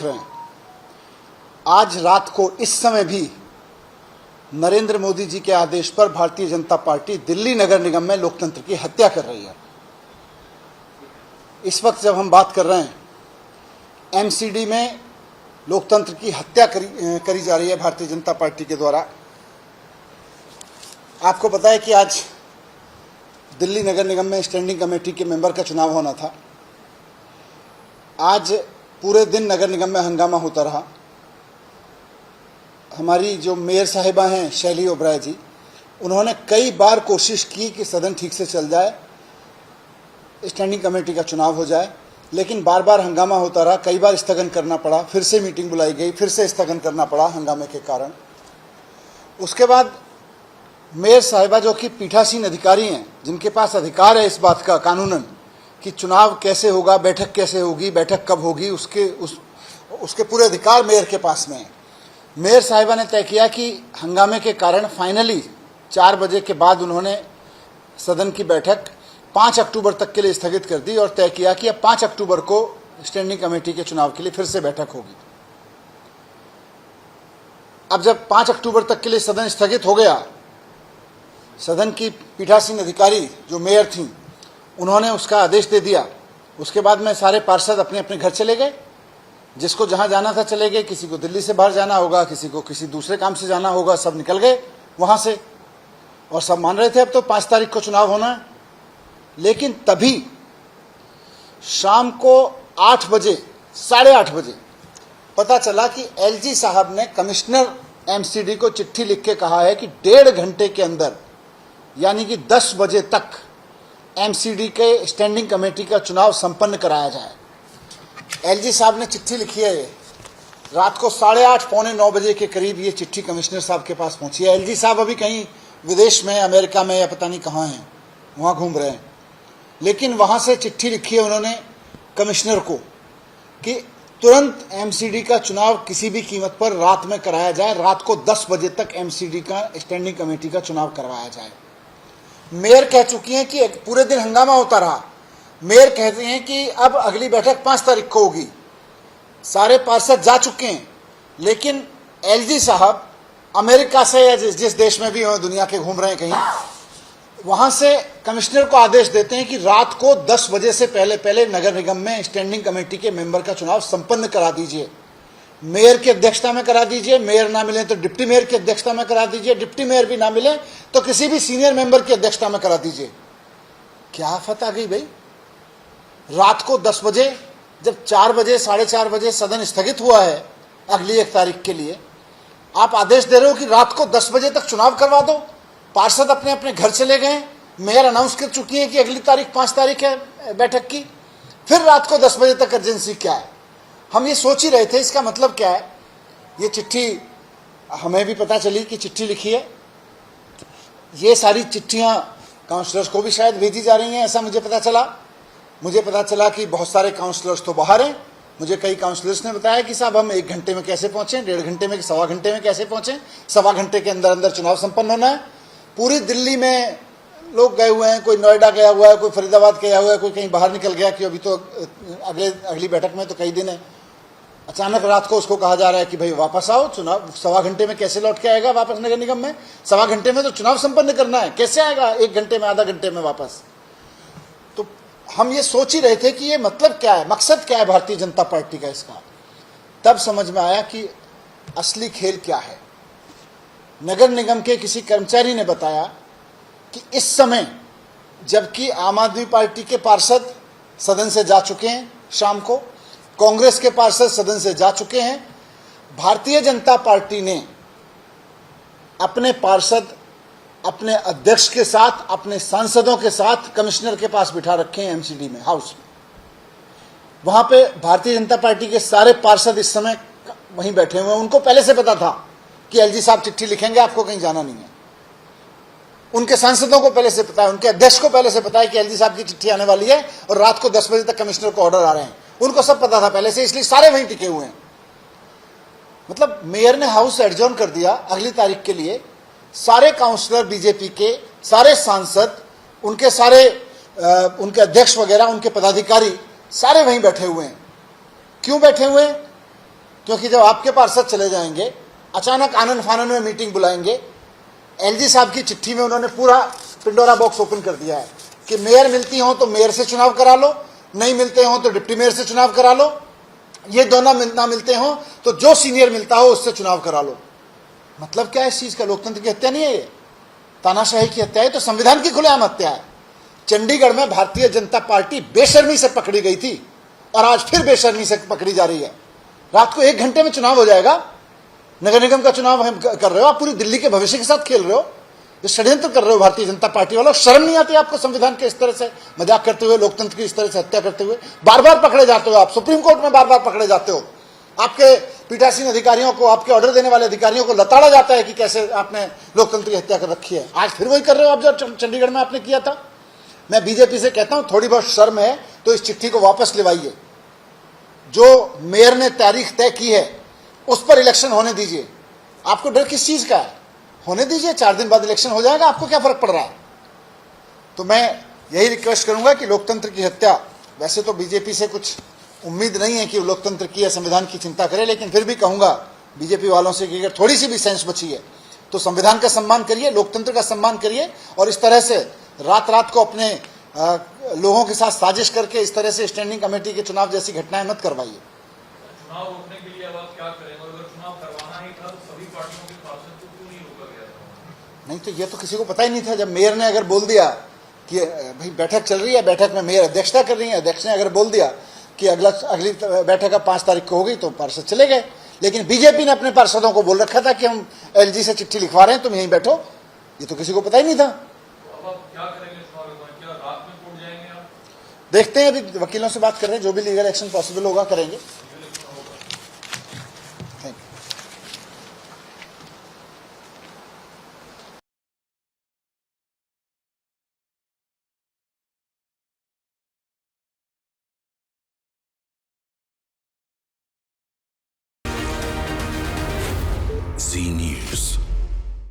रहे हैं, आज रात को इस समय भी नरेंद्र मोदी जी के आदेश पर भारतीय जनता पार्टी दिल्ली नगर निगम में लोकतंत्र की हत्या कर रही है। इस वक्त जब हम बात कर रहे हैं, एमसीडी में लोकतंत्र की हत्या करी जा रही है भारतीय जनता पार्टी के द्वारा। आपको पता है कि आज दिल्ली नगर निगम में स्टैंडिंग कमेटी के मेंबर का चुनाव होना था। आज पूरे दिन नगर निगम में हंगामा होता रहा। हमारी जो मेयर साहिबा हैं शैली ओबराय जी, उन्होंने कई बार कोशिश की कि सदन ठीक से चल जाए, स्टैंडिंग कमेटी का चुनाव हो जाए, लेकिन बार बार हंगामा होता रहा। कई बार स्थगन करना पड़ा, फिर से मीटिंग बुलाई गई, फिर से स्थगन करना पड़ा हंगामे के कारण। उसके बाद मेयर साहिबा जो कि पीठासीन अधिकारी हैं, जिनके पास अधिकार है इस बात का कानूनन कि चुनाव कैसे होगा, बैठक कैसे होगी, बैठक कब होगी, उसके पूरे अधिकार मेयर के पास में है। मेयर साहिबा ने तय किया कि हंगामे के कारण फाइनली 4 बजे के बाद उन्होंने सदन की बैठक 5 अक्टूबर तक के लिए स्थगित कर दी और तय किया कि अब 5 अक्टूबर को स्टैंडिंग कमेटी के चुनाव के लिए फिर से बैठक होगी। अब जब 5 अक्टूबर तक के लिए सदन स्थगित हो गया, सदन की पीठासीन अधिकारी जो मेयर थी, उन्होंने उसका आदेश दे दिया। उसके बाद में सारे पार्षद अपने अपने घर चले गए, जिसको जहां जाना था चले गए। किसी को दिल्ली से बाहर जाना होगा, किसी को किसी दूसरे काम से जाना होगा, सब निकल गए वहां से। और सब मान रहे थे अब तो 5 तारीख को चुनाव होना है। लेकिन तभी शाम को 8 बजे, 8:30 बजे पता चला कि एलजी साहब ने कमिश्नर एमसीडी को चिट्ठी लिख के कहा है कि 1.5 घंटे के अंदर, यानी कि 10 बजे तक एमसीडी के स्टैंडिंग कमेटी का चुनाव संपन्न कराया जाए। एलजी साहब ने चिट्ठी लिखी है। रात को 8:30 पौने 9 बजे के करीब ये चिट्ठी कमिश्नर साहब के पास पहुंची है। एलजी साहब अभी कहीं विदेश में, अमेरिका में या पता नहीं कहाँ हैं, वहाँ घूम रहे हैं। लेकिन वहाँ से चिट्ठी लिखी है उन्होंने कमिश्नर को कि तुरंत एमसीडी का चुनाव किसी भी कीमत पर रात में कराया जाए। रात को 10 बजे तक एमसीडी का स्टैंडिंग कमेटी का चुनाव करवाया जाए। मेयर कह चुकी हैं कि पूरे दिन हंगामा होता रहा। मेयर कहते हैं कि अब अगली बैठक 5 तारीख को होगी। सारे पार्षद जा चुके हैं, लेकिन एलजी साहब अमेरिका से या जिस देश में भी हो दुनिया के घूम रहे हैं कहीं, वहां से कमिश्नर को आदेश देते हैं कि रात को 10 बजे से पहले नगर निगम में स्टैंडिंग कमेटी के मेंबर का चुनाव संपन्न करा दीजिए। मेयर की अध्यक्षता में करा दीजिए, मेयर ना मिले तो डिप्टी मेयर की अध्यक्षता में करा दीजिए, डिप्टी मेयर भी ना मिले तो किसी भी सीनियर मेंबर की अध्यक्षता में करा दीजिए। क्या आफत आ गई भाई। रात को 10 बजे, जब 4 बजे 4:30 बजे सदन स्थगित हुआ है अगली 1 तारीख के लिए, आप आदेश दे रहे हो कि रात को 10 बजे तक चुनाव करवा दो। पार्षद अपने अपने घर चले गए। मेयर अनाउंस कर चुकी है कि अगली तारीख 5 तारीख है बैठक की। फिर रात को 10 बजे तक अर्जेंसी क्या है? हम ये सोच ही रहे थे इसका मतलब क्या है। ये चिट्ठी हमें भी पता चली कि चिट्ठी लिखी है। ये सारी चिट्ठियां काउंसलर्स को भी शायद भेजी जा रही हैं, ऐसा मुझे पता चला कि बहुत सारे काउंसलर्स तो बाहर हैं। मुझे कई काउंसलर्स ने बताया कि साहब हम 1 घंटे में कैसे पहुंचे, 1.5 घंटे में, 1.25 घंटे में कैसे पहुंचे। 1.25 घंटे के अंदर अंदर चुनाव संपन्न होना है। पूरी दिल्ली में लोग गए हुए हैं, कोई नोएडा गया हुआ है, कोई फरीदाबाद गया हुआ है, कोई कहीं बाहर निकल गया कि अभी तो अगली बैठक में तो कई दिन है। अचानक रात को उसको कहा जा रहा है कि भाई वापस आओ, चुनाव 1.25 घंटे में कैसे लौट के आएगा वापस नगर निगम में? 1.25 घंटे में तो चुनाव संपन्न करना है, कैसे आएगा 1 घंटे में, आधा घंटे में वापस? तो हम ये सोच ही रहे थे कि ये मतलब क्या है, मकसद क्या है भारतीय जनता पार्टी का इसका। तब समझ में आया कि असली खेल क्या है। नगर निगम के किसी कर्मचारी ने बताया कि इस समय, जबकि आम आदमी पार्टी के पार्षद सदन से जा चुके हैं, शाम को कांग्रेस के पार्षद सदन से जा चुके हैं, भारतीय जनता पार्टी ने अपने पार्षद अपने अध्यक्ष के साथ, अपने सांसदों के साथ कमिश्नर के पास बिठा रखे हैं एमसीडी में, हाउस में। वहां पे भारतीय जनता पार्टी के सारे पार्षद इस समय वहीं बैठे हुए हैं। उनको पहले से पता था कि एलजी साहब चिट्ठी लिखेंगे, आपको कहीं जाना नहीं है। उनके सांसदों को पहले से पता है, उनके अध्यक्ष को पहले से पता है कि एलजी साहब की चिट्ठी आने वाली है और रात को 10 बजे तक कमिश्नर को ऑर्डर आ रहे हैं। उनको सब पता था पहले से, इसलिए सारे वहीं टिके हुए हैं। मतलब मेयर ने हाउस एडजॉर्न कर दिया अगली तारीख के लिए। सारे काउंसलर बीजेपी के, सारे सांसद, उनके सारे उनके अध्यक्ष वगैरह, उनके पदाधिकारी सारे वहीं बैठे हुए हैं। क्यों बैठे हुए हैं? क्योंकि जब आपके पार्षद चले जाएंगे, अचानक आनन फानन में मीटिंग बुलाएंगे। एलजी साहब की चिट्ठी में उन्होंने पूरा पिंडोरा बॉक्स ओपन कर दिया है कि मेयर मिलती हो तो मेयर से चुनाव करा लो, नहीं मिलते हो तो डिप्टी मेयर से चुनाव करा लो, ये दोनों ना मिलते हो तो जो सीनियर मिलता हो उससे चुनाव करा लो। मतलब क्या है इस चीज का? लोकतंत्र की हत्या नहीं है ये, तानाशाही की हत्या है। तो संविधान की खुलेआम हत्या है। चंडीगढ़ में भारतीय जनता पार्टी बेशर्मी से पकड़ी गई थी और आज फिर बेशर्मी से पकड़ी जा रही है। रात को 1 घंटे में चुनाव हो जाएगा। नगर निगम का चुनाव हम कर रहे हो, आप पूरी दिल्ली के भविष्य के साथ खेल रहे हो, ये षड्यंत्र कर रहे हो भारतीय जनता पार्टी वालों। शर्म नहीं आती आपको संविधान के इस तरह से मजाक करते हुए, लोकतंत्र की इस तरह से हत्या करते हुए? बार बार पकड़े जाते हो आप, सुप्रीम कोर्ट में बार बार पकड़े जाते हो। आपके पीठासीन अधिकारियों को, आपके ऑर्डर देने वाले अधिकारियों को लताड़ा जाता है कि कैसे आपने लोकतंत्र की हत्या कर रखी है। आज फिर वही कर रहे हो आप जो चंडीगढ़ में आपने किया था। मैं बीजेपी से कहता हूं, थोड़ी बहुत शर्म है तो इस चिट्ठी को वापस लिवाइए। जो मेयर ने तारीख तय की है उस पर इलेक्शन होने दीजिए। आपको डर किस चीज का है? होने दीजिए, 4 दिन बाद इलेक्शन हो जाएगा, आपको क्या फर्क पड़ रहा है? तो मैं यही रिक्वेस्ट करूंगा कि लोकतंत्र की हत्या, वैसे तो बीजेपी से कुछ उम्मीद नहीं है कि वो लोकतंत्र की या संविधान की चिंता करे, लेकिन फिर भी कहूंगा बीजेपी वालों से कि अगर थोड़ी सी भी सेंस बची है तो संविधान का सम्मान करिए, लोकतंत्र का सम्मान करिए, और इस तरह से रात रात को अपने लोगों के साथ साजिश करके इस तरह से स्टैंडिंग कमेटी के चुनाव जैसी घटनाएं मत करवाइए। चुनाव रोकने के लिए अब आप क्या करेंगे? और अगर चुनाव करवाना ही था तो सभी पार्टियों के पार्षद को क्यों नहीं रोका गया था? नहीं तो ये तो किसी को पता ही नहीं था। जब मेयर ने अगर बोल दिया कि भाई बैठक चल रही है, बैठक में मेयर अध्यक्षता कर रही है, अध्यक्ष ने अगर बोल दिया कि अगली बैठक अब 5 तारीख को होगी, तो पार्षद चले गए। लेकिन बीजेपी ने अपने पार्षदों को बोल रखा था कि हम एलजी से चिट्ठी लिखवा रहे हैं, तुम यहीं बैठो। ये तो किसी को पता ही नहीं था। अब आप क्या करेंगे चुनाव में? क्या रात में कोर्ट जाएंगे आप? देखते हैं, अभी वकीलों से बात कर रहे हैं, जो भी लीगल एक्शन पॉसिबल होगा करेंगे। Thank you. Zee News.